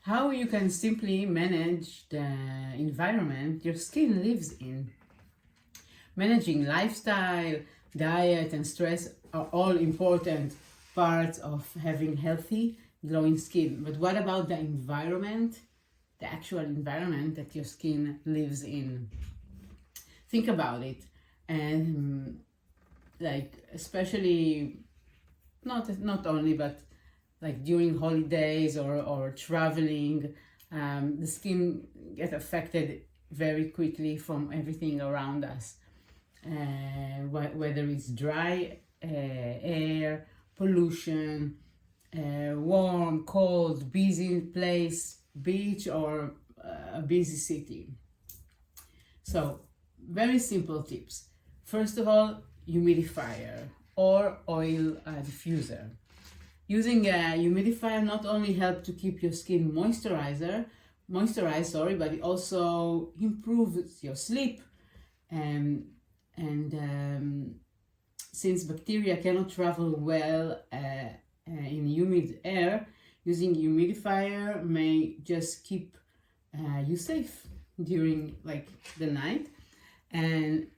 how you can simply manage the environment your skin lives in. Managing lifestyle, diet, and stress are all important parts of having healthy, glowing skin. But what about the environment, the actual environment that your skin lives in? Think about it. And especially not only, but like during holidays or traveling, the skin gets affected very quickly from everything around us, whether it's dry air, pollution, warm, cold, busy place, beach, or a busy city. So, very simple tips. First of all, humidifier or oil diffuser. Using a humidifier not only helps to keep your skin moisturized, but it also improves your sleep. And since bacteria cannot travel well in humid air, using humidifier may just keep you safe during the night. And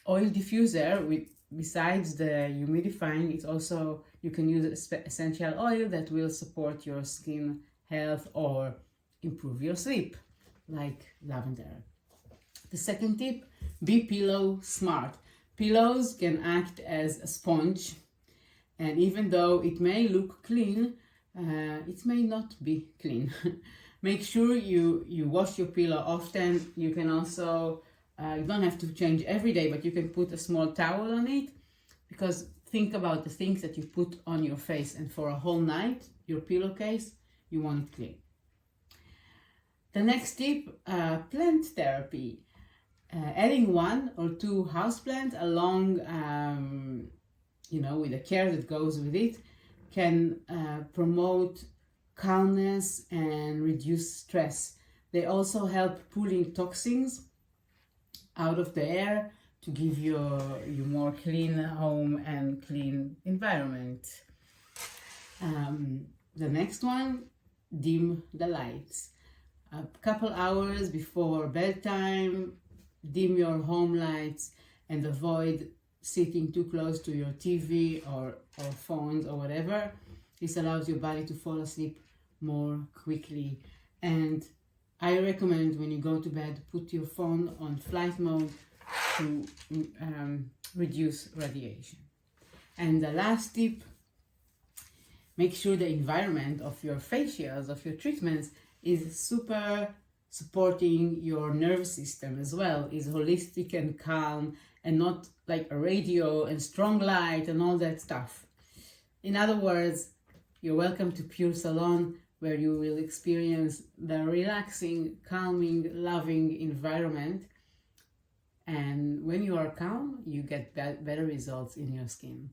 oil diffuser, besides the humidifying, it's also you can use essential oil that will support your skin health or improve your sleep, like lavender. The second tip, be pillow smart. Pillows can act as a sponge, and even though it may look clean, it may not be clean. Make sure you wash your pillow often. You can also, you don't have to change every day, but you can put a small towel on it, because think about the things that you put on your face, and for a whole night, your pillowcase, you want it clean. The next tip, plant therapy. Adding 1 or 2 houseplants along, with the care that goes with it, can promote calmness and reduce stress. They also help pulling toxins out of the air to give you more clean home and clean environment. The next one, dim the lights. A couple hours before bedtime, dim your home lights and avoid sitting too close to your TV or phones or whatever. This allows your body to fall asleep more quickly. And I recommend when you go to bed, put your phone on flight mode to reduce radiation. And the last tip, make sure the environment of your facials, of your treatments, is super supporting your nervous system as well, is holistic and calm, and not like a radio and strong light and all that stuff. In other words, you're welcome to Pure Salon, where you will experience the relaxing, calming, loving environment. And when you are calm, you get better results in your skin.